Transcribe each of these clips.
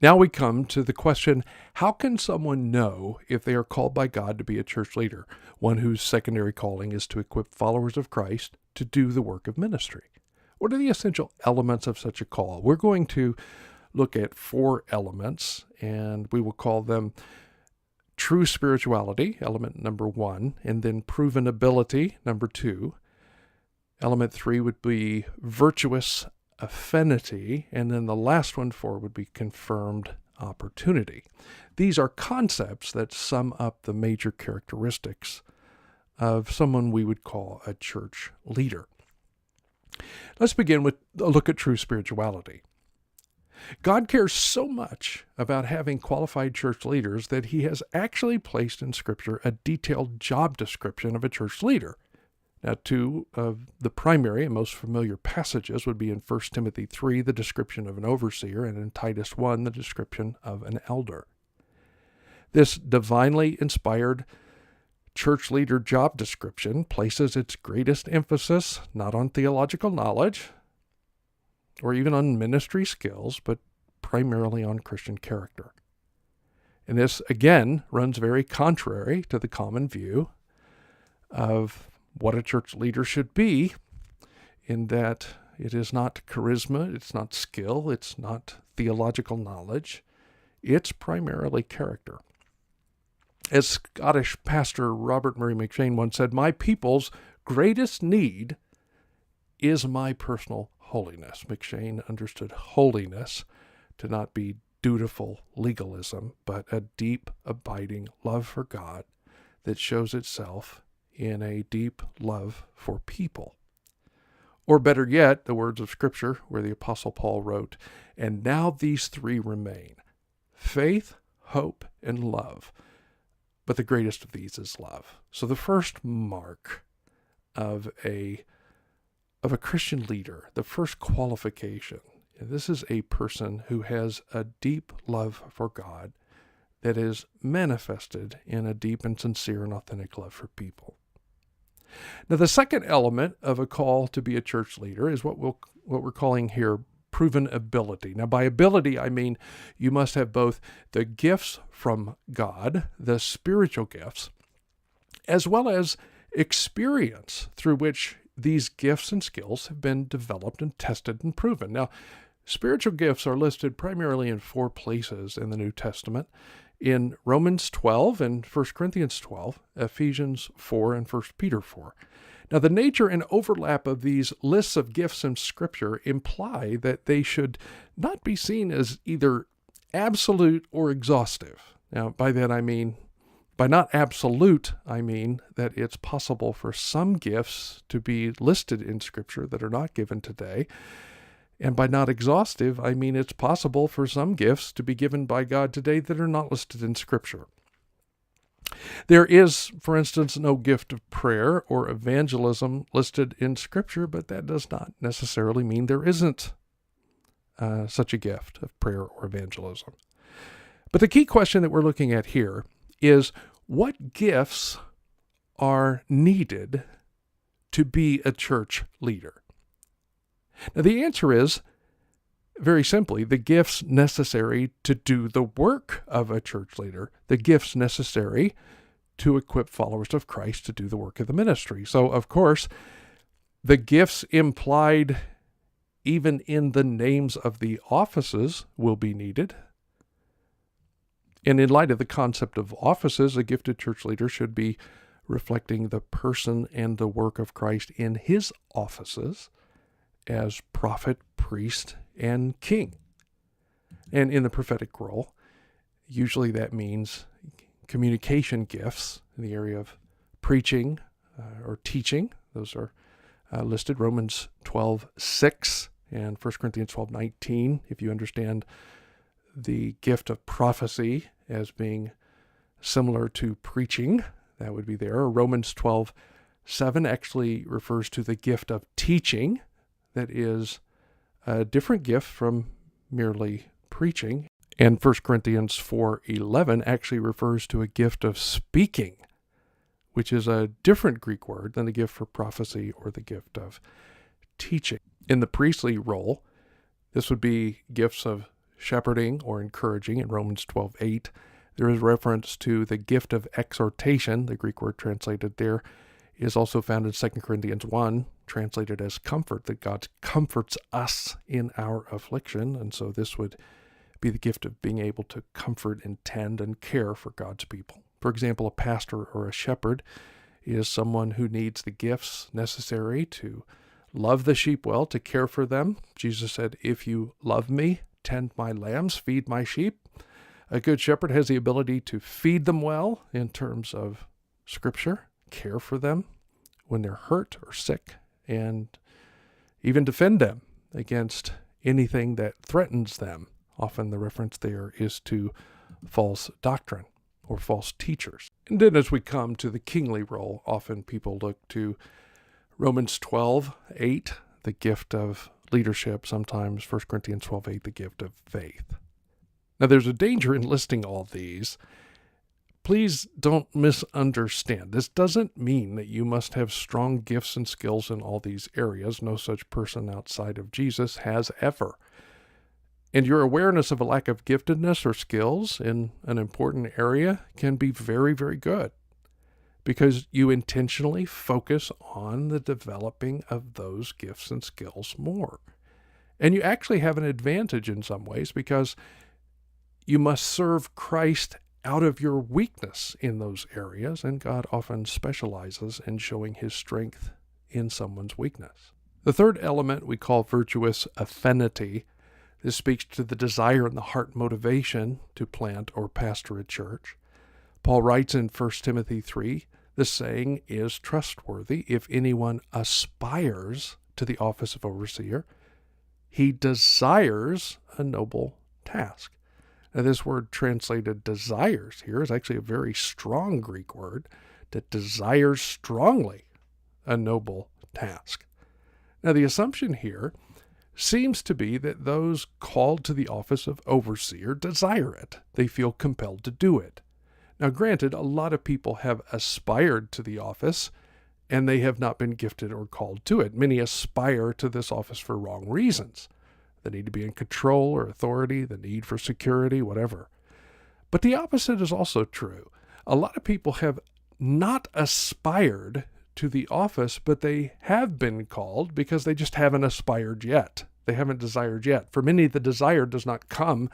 Now we come to the question, how can someone know if they are called by God to be a church leader, one whose secondary calling is to equip followers of Christ to do the work of ministry? What are the essential elements of such a call? We're going to look at 4 elements, and we will call them true spirituality, element number 1, and then proven ability, number 2. Element 3 would be virtuous affinity, and then the last one, 4, would be confirmed opportunity. These are concepts that sum up the major characteristics of someone we would call a church leader. Let's begin with a look at true spirituality. God cares so much about having qualified church leaders that he has actually placed in Scripture a detailed job description of a church leader. Now, 2 of the primary and most familiar passages would be in 1 Timothy 3, the description of an overseer, and in Titus 1, the description of an elder. This divinely inspired church leader job description places its greatest emphasis not on theological knowledge or even on ministry skills, but primarily on Christian character. And this, again, runs very contrary to the common view of what a church leader should be, in that it is not charisma, it's not skill, it's not theological knowledge, it's primarily character. As Scottish pastor Robert Murray M'Cheyne once said, "My people's greatest need is my personal holiness." M'Cheyne understood holiness to not be dutiful legalism, but a deep, abiding love for God that shows itself in a deep love for people. Or better yet, the words of Scripture where the Apostle Paul wrote, "And now these 3 remain, faith, hope, and love. But the greatest of these is love." So the first mark of a Christian leader, the first qualification, this is a person who has a deep love for God that is manifested in a deep and sincere and authentic love for people. Now, the second element of a call to be a church leader is what we're calling here proven ability. Now, by ability, I mean you must have both the gifts from God, the spiritual gifts, as well as experience through which these gifts and skills have been developed and tested and proven. Now, spiritual gifts are listed primarily in 4 places in the New Testament: in Romans 12 and 1 Corinthians 12, Ephesians 4, and 1 Peter 4. Now, the nature and overlap of these lists of gifts in Scripture imply that they should not be seen as either absolute or exhaustive. Now, by not absolute, I mean that it's possible for some gifts to be listed in Scripture that are not given today. And by not exhaustive, I mean it's possible for some gifts to be given by God today that are not listed in Scripture. There is, for instance, no gift of prayer or evangelism listed in Scripture, but that does not necessarily mean there isn't such a gift of prayer or evangelism. But the key question that we're looking at here is, what gifts are needed to be a church leader? Now, the answer is, very simply, the gifts necessary to do the work of a church leader, the gifts necessary to equip followers of Christ to do the work of the ministry. So, of course, the gifts implied even in the names of the offices will be needed. And in light of the concept of offices, a gifted church leader should be reflecting the person and the work of Christ in his offices as prophet, priest, and king. And in the prophetic role, usually that means communication gifts in the area of preaching or teaching. Those are listed, Romans 12:6 and 1 Corinthians 12:19. If you understand the gift of prophecy as being similar to preaching, that would be there. Romans 12:7 actually refers to the gift of teaching. That is a different gift from merely preaching. And 1 Corinthians 4:11 actually refers to a gift of speaking, which is a different Greek word than the gift for prophecy or the gift of teaching. In the priestly role, this would be gifts of shepherding or encouraging in Romans 12:8. There is reference to the gift of exhortation. The Greek word translated there is also found in 2 Corinthians 1, translated as comfort, that God comforts us in our affliction. And so this would be the gift of being able to comfort and tend and care for God's people. For example, a pastor or a shepherd is someone who needs the gifts necessary to love the sheep well, to care for them. Jesus said, "If you love me, tend my lambs, feed my sheep." A good shepherd has the ability to feed them well in terms of Scripture, care for them when they're hurt or sick, and even defend them against anything that threatens them. Often the reference there is to false doctrine or false teachers. And then as we come to the kingly role, often people look to Romans 12:8, the gift of leadership, sometimes 1 Corinthians 12:8, the gift of faith. Now there's a danger in listing all these. Please don't misunderstand. This doesn't mean that you must have strong gifts and skills in all these areas. No such person outside of Jesus has ever. And your awareness of a lack of giftedness or skills in an important area can be very, very good, because you intentionally focus on the developing of those gifts and skills more. And you actually have an advantage in some ways, because you must serve Christ out of your weakness in those areas, and God often specializes in showing his strength in someone's weakness. The third element we call virtuous affinity. This speaks to the desire and the heart motivation to plant or pastor a church. Paul writes in 1 Timothy 3, the saying is trustworthy: if anyone aspires to the office of overseer, he desires a noble task. Now, this word translated desires here is actually a very strong Greek word that desires strongly a noble task. Now, the assumption here seems to be that those called to the office of overseer desire it. They feel compelled to do it. Now, granted, a lot of people have aspired to the office, and they have not been gifted or called to it. Many aspire to this office for wrong reasons. The need to be in control or authority, the need for security, whatever. But the opposite is also true. A lot of people have not aspired to the office, but they have been called because they just haven't aspired yet. They haven't desired yet. For many, the desire does not come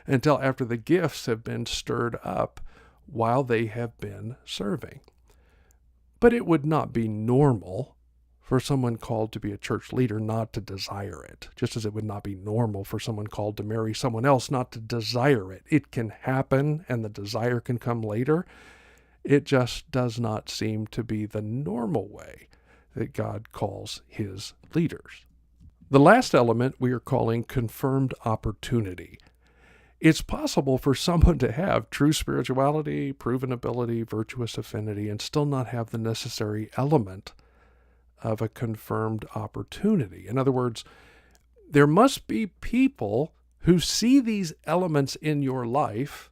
until after the gifts have been stirred up while they have been serving. But it would not be normal for someone called to be a church leader not to desire it, just as it would not be normal for someone called to marry someone else not to desire it. It can happen, and the desire can come later. It just does not seem to be the normal way that God calls his leaders. The last element we are calling confirmed opportunity. It's possible for someone to have true spirituality, proven ability, virtuous affinity, and still not have the necessary element of a confirmed opportunity. In other words, there must be people who see these elements in your life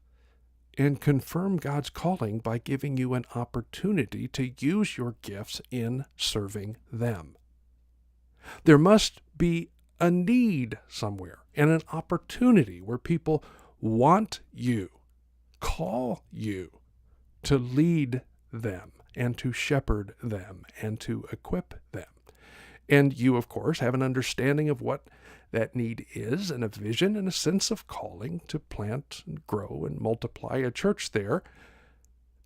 and confirm God's calling by giving you an opportunity to use your gifts in serving them. There must be a need somewhere and an opportunity where people want you, call you to lead them and to shepherd them and to equip them. And you, of course, have an understanding of what that need is, and a vision and a sense of calling to plant and grow and multiply a church there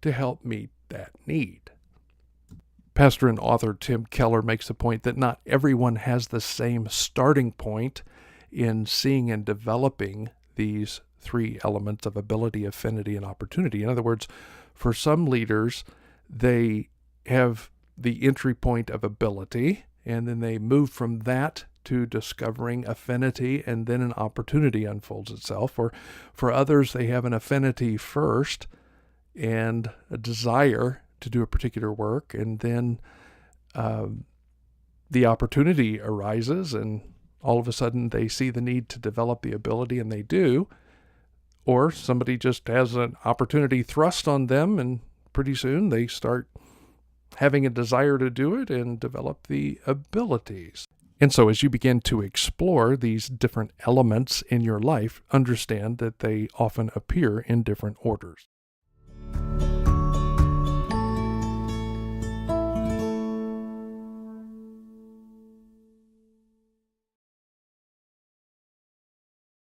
to help meet that need. Pastor and author Tim Keller makes the point that not everyone has the same starting point in seeing and developing these three elements of ability, affinity, and opportunity. In other words, for some leaders, they have the entry point of ability, and then they move from that to discovering affinity, and then an opportunity unfolds itself. Or for others, they have an affinity first and a desire to do a particular work, and then the opportunity arises, and all of a sudden they see the need to develop the ability, and they do. Or somebody just has an opportunity thrust on them, and pretty soon they start having a desire to do it and develop the abilities. And so as you begin to explore these different elements in your life, understand that they often appear in different orders.